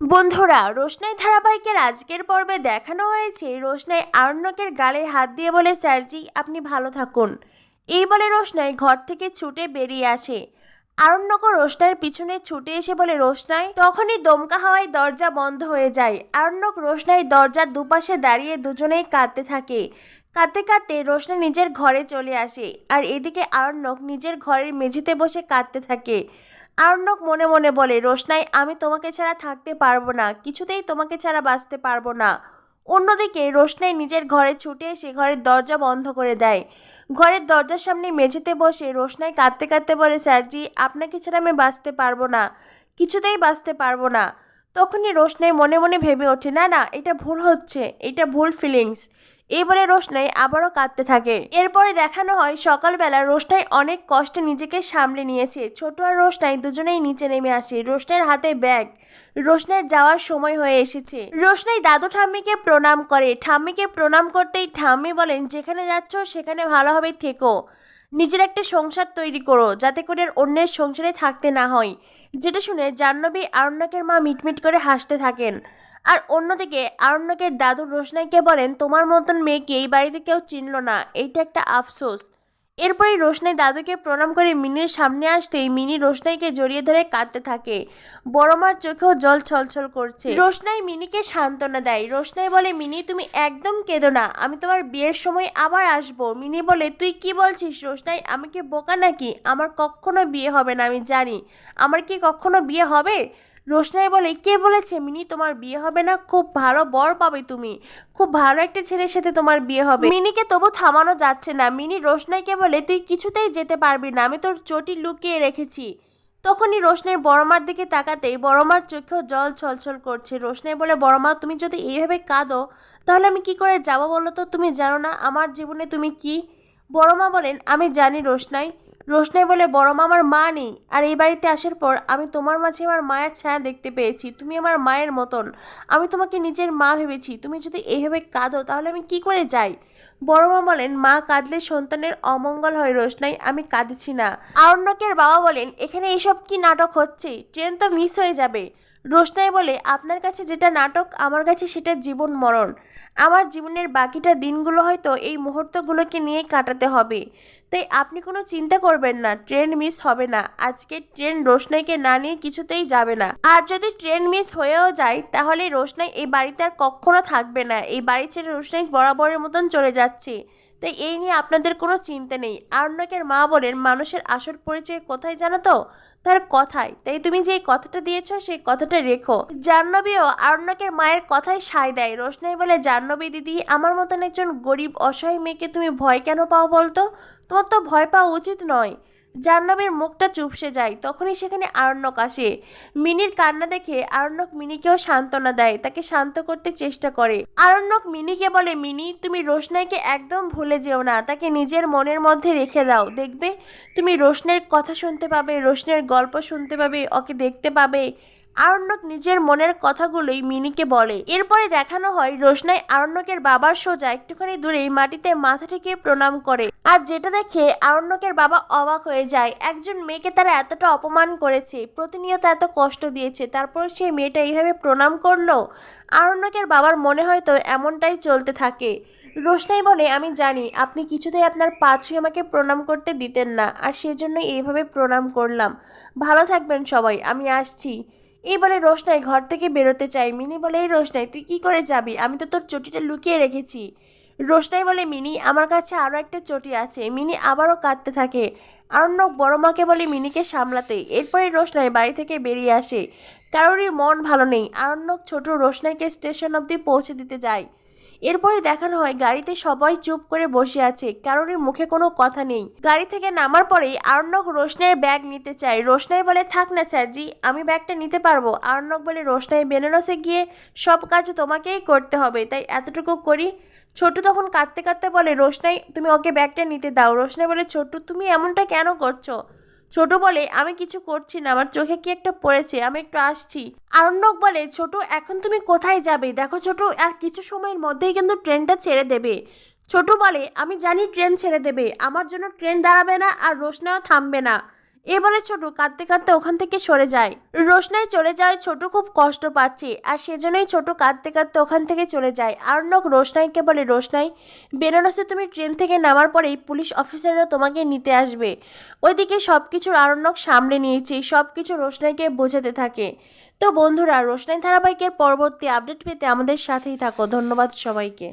বন্ধুরা, রোশনাই ধারাবাহিকের আজকের পর্বে দেখানো হয়েছে রোশনাই আরণ্যকের গালে হাত দিয়ে বলে, স্যারজি আপনি ভালো থাকুন। এই বলে রোশনাই ঘর থেকে ছুটে বেরিয়ে আসে। আরণ্যকও রোশনাইয়ের পিছনে ছুটে এসে বলে, রোশনাই। তখনই দমকা হাওয়ায় দরজা বন্ধ হয়ে যায়। আরণ্যক রোশনাই দরজার দুপাশে দাঁড়িয়ে দুজনেই কাঁদতে থাকে। কাঁদতে কাঁদতে রোশনাই নিজের ঘরে চলে আসে, আর এদিকে আরণ্যক নিজের ঘরের মেঝেতে বসে কাঁদতে থাকে। আরণ্যক মনে মনে বলে, রোশনাই আমি তোমাকে ছাড়া থাকতে পারবো না, কিছুতেই তোমাকে ছাড়া বাঁচতে পারবো না। অন্যদিকে রোশনাই নিজের ঘরে ছুটে এসে ঘরের দরজা বন্ধ করে দেয়। ঘরের দরজার সামনে মেঝেতে বসে রোশনাই কাঁদতে কাঁদতে বলে, স্যারজি আপনাকে ছাড়া আমি বাঁচতে পারবো না, কিছুতেই বাঁচতে পারবো না। তখনই রোশনাই মনে মনে ভেবে ওঠে, না না, এটা ভুল হচ্ছে, এটা ভুল ফিলিংস। এবারে রোশনাই আবারও কাঁদতে থাকে। এরপরে দেখানো হয় সকালবেলা রোশনাই অনেক কষ্টে নিজেকে সামলে নিয়েছে। ছোট আর রোশনাই দুজনেই নিচে নেমে আসে। রোশনাইয়ের হাতে ব্যাগ। রোশনাইয়ের যাওয়ার সময় হয়ে এসেছে। রোশনাই দাদু ঠাম্মিকে প্রণাম করে। ঠাম্মিকে প্রণাম করতেই ঠাম্মি বলেন, যেখানে যাচ্ছ সেখানে ভালোভাবে থেকো, নিজের একটা সংসার তৈরি করো, যাতে করে অন্যের সংসারে থাকতে না হয়। যেটা শুনে জাহ্নবী আরণ্যকের মা মিটমিট করে হাসতে থাকেন। আর অন্যদিকে আরণ্যকের দাদু রোশনাইকে বলেন, তোমার মতন মেয়েকে এই বাড়িতে কেউ চিনল না, এইটা একটা আফসোস। এরপরে রোশনাই দাদুকে প্রণাম করে মিনির সামনে আসতেই মিনি রোশনাইকে জড়িয়ে ধরে কাঁদতে থাকে। বড় মার চোখেও জল ছলছল করছে। রোশনাই মিনিকে সান্ত্বনা দেয়। রোশনাই বলে, মিনি তুমি একদম কেঁদো না, আমি তোমার বিয়ের সময় আবার আসবো। মিনি বলে, তুই কি বলছিস রোশনাই, আমি কি বোকা নাকি? আমার কখনো বিয়ে হবে না, আমি জানি। আমার কি কখনো বিয়ে হবে? রোশনাই বলে, কে বলেছে মিনি তোমার বিয়ে হবে না? খুব ভালো বর পাবে তুমি, খুব ভালো একটা ছেলের সাথে তোমার বিয়ে হবে। মিনিকে তবু থামানো যাচ্ছে না। মিনি রোশনাইকে বলে, তুই কিছুতেই যেতে পারবি না, আমি তোর চটি লুকিয়ে রেখেছি। তখনই রোশনাই বড়মার দিকে তাকাতেই বড়মার চোখেও জল ছলছল করছে। রোশনাই বলে, বড়মা তুমি যদি এইভাবে কাঁদো তাহলে আমি কি করে যাবো বলো তো? তুমি জানো না আমার জীবনে তুমি কি? বড়মা বলেন, আমি জানি রোশনাই। রোশনাই বলে, বড়মা আমার মা নেই, আর এই বাড়িতে আসার পর আমি তোমার মাঝে আমার মায়ের ছায়া দেখতে পেয়েছি। তুমি আমার মায়ের মতন, আমি তোমাকে নিজের মা ভেবেছি। তুমি যদি এইভাবে কাঁদো তাহলে আমি কি করে যাই? বড়মা বলেন, মা কাঁদলে সন্তানের অমঙ্গল হয় রোশনাই, আমি কাঁদছি না। আরণ্যকের বাবা বলেন, এখানে এইসব কি নাটক হচ্ছে? ট্রেন তো মিস হয়ে যাবে। রোশনাই বলে, আপনার কাছে যেটা নাটক আমার কাছে সেটা জীবন মরণ। আমার জীবনের বাকিটা দিনগুলো হয়তো এই মুহূর্তগুলোকে নিয়েই কাটাতে হবে। তাই আপনি কোনো চিন্তা করবেন না, ট্রেন মিস হবে না। আজকে ট্রেন রোশনাইকে না নিয়ে কিছুতেই যাবে না। আর যদি ট্রেন মিস হয়েও যায় তাহলে রোশনাই এই বাড়িতে আর কখনো থাকবে না। এই বাড়ি ছেড়ে রোশনাই বরাবরের মতন চলে যাচ্ছে। তাই এই নিয়ে আপনাদের কোনো চিন্তা নেই। আরণ্যকের মা বলেন, মানুষের আসল পরিচয় কোথায় জানো তো? তার কথায়। তাই তুমি যে কথাটা দিয়েছ সেই কথাটা রেখো। জাহ্নবীও আরণ্যকের মায়ের কথায় সায় দেয়। রোশনাই বলে, জাহ্নবী দিদি, আমার মতন একজন গরিব অসহায় মেয়েকে তুমি ভয় কেন পাও বলতো? তোমার তো ভয় পাওয়া উচিত নয়। জাহ্নবীর মুখটা চুপসে যায়। তখনই সেখানে আরণ্যক আসে। মিনির কান্না দেখে আরণ্যক মিনিকেও সান্ত্বনা দেয়, তাকে শান্ত করতে চেষ্টা করে। আরণ্যক মিনিকে বলে, মিনি তুমি রোশনাইকে একদম ভুলে যেও না, তাকে নিজের মনের মধ্যে রেখে দাও। দেখবে তুমি রোশনাইয়ের কথা শুনতে পাবে, রোশনাইয়ের গল্প শুনতে পাবে, ওকে দেখতে পাবে। আরণ্যক নিজের মনের কথাগুলোই মিনিকে বলে। এরপরে দেখানো হয় রোশনাই আরণ্যকের বাবার সোজা একটুখানি দূরেই মাটিতে মাথা ঠেকিয়ে প্রণাম করে। আর যেটা দেখে আরণ্যকের বাবা অবাক হয়ে যায়। একজন মেয়েকে তারা এতটা অপমান করেছে, প্রতিনিয়ত এত কষ্ট দিয়েছে, তারপর সেই মেয়েটা এইভাবে প্রণাম করলো। আরণ্যকের বাবার মনে হয়তো এমনটাই চলতে থাকে। রোশনাই বলে, আমি জানি আপনি কিছুতেই আপনার পা ছুঁয়ে আমাকে প্রণাম করতে দিতেন না, আর সেজন্যই এইভাবে প্রণাম করলাম। ভালো থাকবেন সবাই, আমি আসছি। এই বলে রোশনাই ঘর থেকে বেরোতে চাই। মিনি বলে, এই রোশনাই তুই কি করে যাবি? আমি তো তোর চটিটা লুকিয়ে রেখেছি। রোশনাই বলে, মিনি আমার কাছে আরও একটা চটি আছে। মিনি আবারও কাঁদতে থাকে। আরণ্যক বড় মাকে বলে মিনিকে সামলাতে। এরপরে রোশনাই বাড়ি থেকে বেরিয়ে আসে। কারোরই মন ভালো নেই। আরণ্যক ছোট রোশনাইকে স্টেশন অবধি পৌঁছে দিতে যায়। এরপরে দেখানো হয় গাড়িতে সবাই চুপ করে বসে আছে, কারোরই মুখে কোনো কথা নেই। গাড়ি থেকে নামার পরেই আরণ্যক রোশনাইয়ের ব্যাগ নিতে চায়। রোশনাই বলে, থাক না স্যারজি, আমি ব্যাগটা নিতে পারবো। আরণ্যক বলে, রোশনাই বেনারসে গিয়ে সব কাজ তোমাকেই করতে হবে, তাই এতটুকু করি। ছোটু তখন কাঁদতে কাঁদতে বলে, রোশনাই তুমি ওকে ব্যাগটা নিতে দাও। রোশনাই বলে, ছোটু তুমি এমনটা কেন করছো? ছোট বলে, আমি কিছু করছি না, আমার চোখে কি একটা পড়েছে, আমি একটু আসছি। আরণ্যক বলে, ছোট এখন তুমি কোথায় যাবে? দেখো ছোট, আর কিছু সময়ের মধ্যেই কিন্তু ট্রেনটা ছেড়ে দেবে। ছোট বলে, আমি জানি ট্রেন ছেড়ে দেবে, আমার জন্য ট্রেন দাঁড়াবে না, আর রোশনাইও থামবে না। এ বলে ছোট কাঁদতে কাঁদতে ওখান থেকে সরে যায়। রোশনাই চলে যায়, ছোট খুব কষ্ট পাচ্ছে আর সেজন্যই ছোট কাঁদতে কাঁদতে ওখান থেকে চলে যায়। আরণ্যক রোশনাইকে বলে, রোশনাই, বেনারসে তুমি ট্রেন থেকে নামার পরেই পুলিশ অফিসাররা তোমাকে নিতে আসবে। ওইদিকে সব কিছুর আরণ্যক সামলে নিয়েছে, সব কিছু রোশনাইকে বোঝাতে থাকে। তো বন্ধুরা, রোশনাই ধারাবাহিকের পরবর্তী আপডেট পেতে আমাদের সাথেই থাকো। ধন্যবাদ সবাইকে।